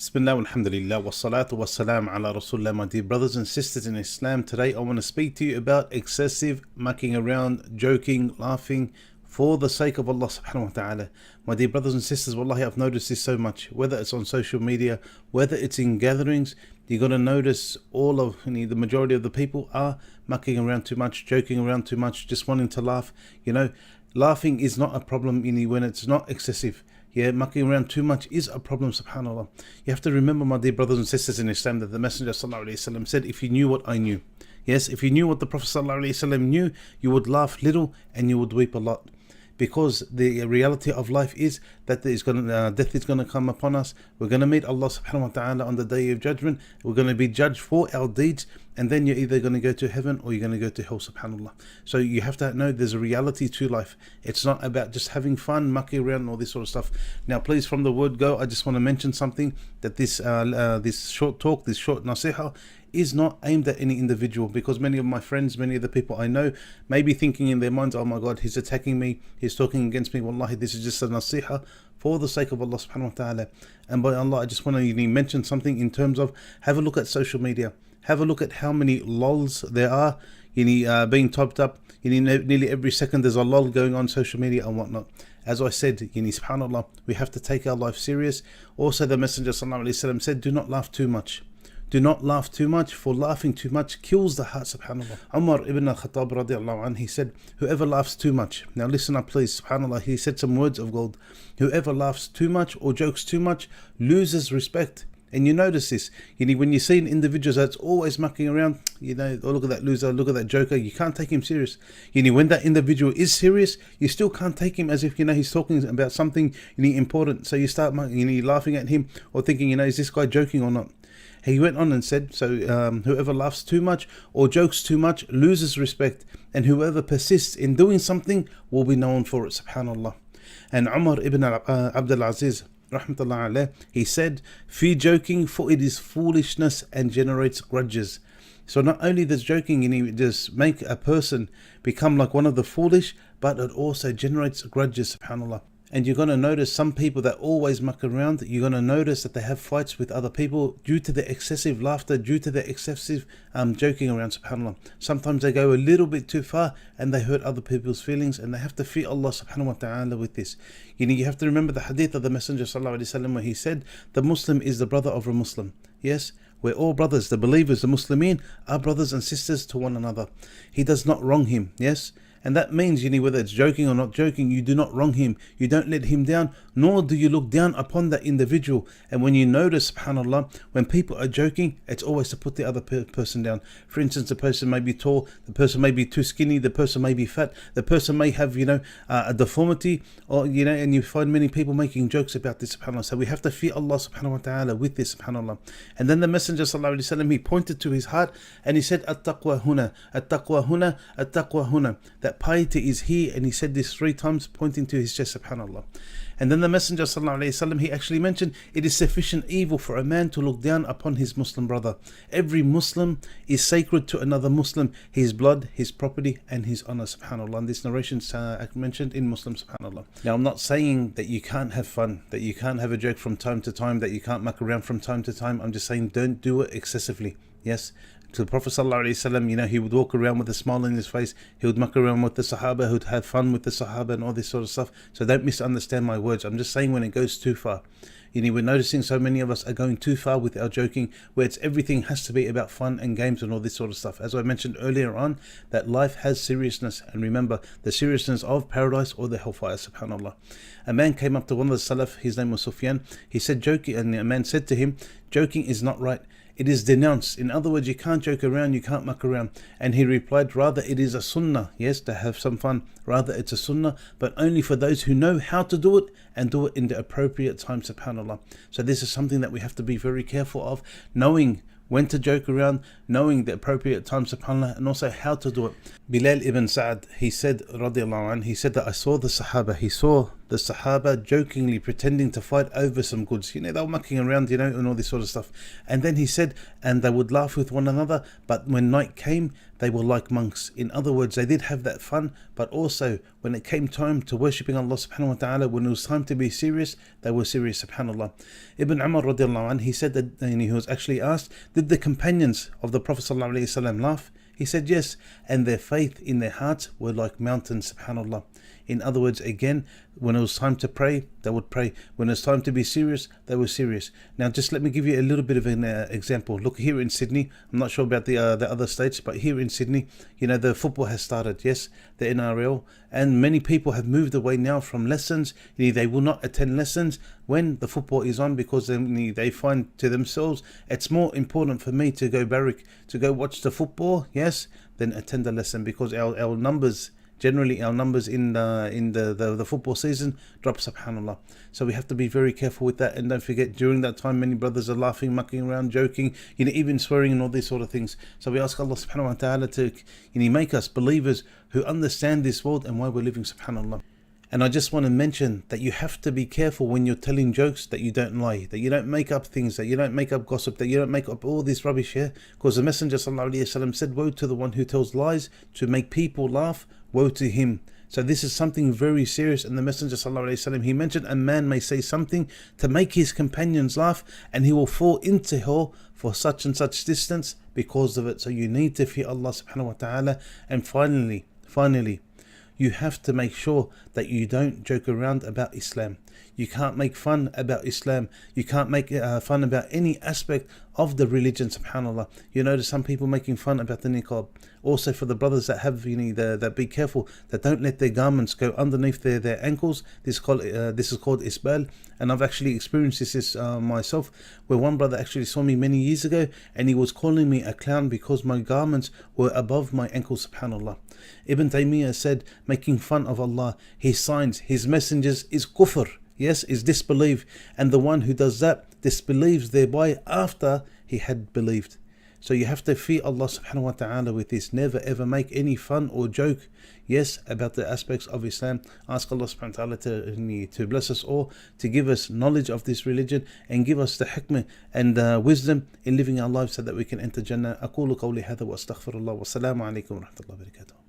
Bismillah, alhamdulillah, wassalatu wassalam ala rasulullah. My dear brothers and sisters in Islam, today I want to speak to you about excessive mucking around, joking, laughing for the sake of Allah subhanahu wa ta'ala. My dear brothers and sisters, wallahi, I've noticed this so much, whether it's on social media, whether it's in gatherings, you're going to notice the majority of the people are mucking around too much, joking around too much, just wanting to laugh. Laughing is not a problem when it's not excessive. Yeah, mucking around too much is a problem, subhanAllah. You have to remember, my dear brothers and sisters in Islam, that the Messenger ﷺ said, if you knew what I knew. Yes, if you knew what the Prophet ﷺ knew, you would laugh little and you would weep a lot. Because the reality of life is that death is going to come upon us. We're going to meet Allah subhanahu wa ta'ala on the day of judgment. We're going to be judged for our deeds, and then you're either going to go to heaven or you're going to go to hell, subhanAllah. So you have to know there's a reality to life. It's not about just having fun, mucking around and all this sort of stuff. Now please, from the word go, I just want to mention something, that this short talk, this short nasiha, is not aimed at any individual, because many of my friends, many of the people I know may be thinking in their minds, oh my God, he's attacking me, he's talking against me. Wallahi, this is just a nasiha for the sake of Allah subhanahu wa ta'ala. And by Allah, I just want to mention something in terms of, have a look at social media, have a look at how many lols there are being typed up. Nearly every second there's a lol going on social media and whatnot. As I said, subhanAllah, we have to take our life serious. Also, the Messenger sallallahu alaihi wasallam said, do not laugh too much. Do not laugh too much, for laughing too much kills the heart, subhanAllah. Umar ibn al-Khattab radiallahu anh, he said, whoever laughs too much. Now listen up please, subhanAllah, he said some words of gold. Whoever laughs too much or jokes too much loses respect. And you notice this, when you see an individual that's always mucking around, oh, look at that loser, look at that joker, you can't take him serious. When that individual is serious, you still can't take him as if, he's talking about something important. So you start laughing at him or thinking, is this guy joking or not? He went on and said, whoever laughs too much or jokes too much loses respect, and whoever persists in doing something will be known for it, subhanAllah. And Umar ibn Abdul Aziz, rahmatullah alayh, he said, fear joking, for it is foolishness and generates grudges. So not only does joking just make a person become like one of the foolish, but it also generates grudges, subhanAllah. And you're going to notice some people that always muck around, you're going to notice that they have fights with other people due to the excessive laughter, due to the excessive joking around, subhanAllah. Sometimes they go a little bit too far and they hurt other people's feelings, and they have to fear Allah subhanahu wa ta'ala with this. You have to remember the hadith of the Messenger sallallahu alaihi wasallam, where he said, the Muslim is the brother of a Muslim. Yes, we're all brothers. The believers, the Muslimin, are brothers and sisters to one another. He does not wrong him. Yes. And that means, whether it's joking or not joking, you do not wrong him. You don't let him down, nor do you look down upon that individual. And when you notice, subhanAllah, when people are joking, it's always to put the other person down. For instance, the person may be tall, the person may be too skinny, the person may be fat, the person may have, a deformity, or, and you find many people making jokes about this, subhanAllah. So we have to fear Allah subhanahu wa ta'ala with this, subhanAllah. And then the Messenger sallallahu alaihi wasallam, he pointed to his heart and he said, at-taqwa huna, at-taqwa huna, at-taqwa huna. That piety is here, and he said this 3 times, pointing to his chest, subhanAllah. And then the Messenger sallallahu alaihi wasallam, he actually mentioned, it is sufficient evil for a man to look down upon his Muslim brother. Every Muslim is sacred to another Muslim, his blood, his property and his honor, subhanAllah. And this narration is mentioned in Muslim, subhanAllah. Now I'm not saying that you can't have fun, that you can't have a joke from time to time, that you can't muck around from time to time. I'm just saying, don't do it excessively. Yes, to the Prophet ﷺ, he would walk around with a smile on his face. He would muck around with the Sahaba, who'd have fun with the Sahaba and all this sort of stuff. So don't misunderstand my words. I'm just saying when it goes too far. We're noticing so many of us are going too far with our joking, where everything has to be about fun and games and all this sort of stuff. As I mentioned earlier on, that life has seriousness, and remember the seriousness of paradise or the hellfire, subhanAllah. A man came up to one of the Salaf, his name was Sufyan. He said joking, and a man said to him, joking is not right. It is denounced. In other words, you can't joke around, you can't muck around. And he replied, rather it is a sunnah, yes, to have some fun. Rather it's a sunnah, but only for those who know how to do it and do it in the appropriate time, subhanAllah. So this is something that we have to be very careful of, knowing when to joke around, knowing the appropriate time, subhanAllah, and also how to do it. Bilal ibn Sa'ad, he said, radiallahu anh, he said that I saw the Sahaba, he saw the Sahaba jokingly pretending to fight over some goods. They were mucking around, and all this sort of stuff. And then he said, and they would laugh with one another, but when night came, they were like monks. In other words, they did have that fun, but also when it came time to worshipping Allah subhanahu wa ta'ala, when it was time to be serious, they were serious, subhanAllah. Ibn Umar radiallahu anh, he said that, and he was actually asked, did the companions of the Prophet sallallahu alaihi wasallam laugh? He said yes, and their faith in their hearts were like mountains, subhanAllah. In other words, again, when it was time to pray, they would pray. When it was time to be serious, they were serious. Now, just let me give you a little bit of an example. Look, here in Sydney, I'm not sure about the other states, but here in Sydney, the football has started, yes, the NRL, and many people have moved away now from lessons. They will not attend lessons when the football is on because they find to themselves, it's more important for me to go barrack, to go watch the football, yes, than attend the lesson, because our numbers, generally our numbers in the football season drop, subhanAllah. So we have to be very careful with that, and don't forget, during that time many brothers are laughing, mucking around, joking, even swearing and all these sort of things. So we ask Allah subhanahu wa ta'ala to make us believers who understand this world and why we're living, subhanAllah. And I just want to mention that you have to be careful when you're telling jokes, that you don't lie, that you don't make up things, that you don't make up gossip, that you don't make up all this rubbish here. Because the Messenger sallallahu alaihi wasallam said, woe to the one who tells lies to make people laugh, woe to him. So this is something very serious, and the Messenger sallallahu alaihi wasallam, he mentioned a man may say something to make his companions laugh and he will fall into hell for such and such distance because of it. So you need to fear Allah subhanahu wa ta'ala. And finally, you have to make sure that you don't joke around about Islam. You can't make fun about Islam. You can't make fun about any aspect of the religion, subhanAllah. You notice some people making fun about the niqab. Also for the brothers that have, that be careful, that don't let their garments go underneath their ankles. This is called isbal. And I've actually experienced this myself, where one brother actually saw me many years ago and he was calling me a clown because my garments were above my ankles, subhanAllah. Ibn Taymiyyah said, making fun of Allah, His signs, His messengers is kufr. Yes, is disbelief, and the one who does that disbelieves thereby after he had believed. So you have to fear Allah subhanahu wa ta'ala with this. Never ever make any fun or joke, yes, about the aspects of Islam. Ask Allah subhanahu wa ta'ala to bless us all, to give us knowledge of this religion, and give us the hikmah and wisdom in living our lives so that we can enter Jannah. أقول قولي هذا وأستغفر الله والسلام عليكم ورحمة الله وبركاته.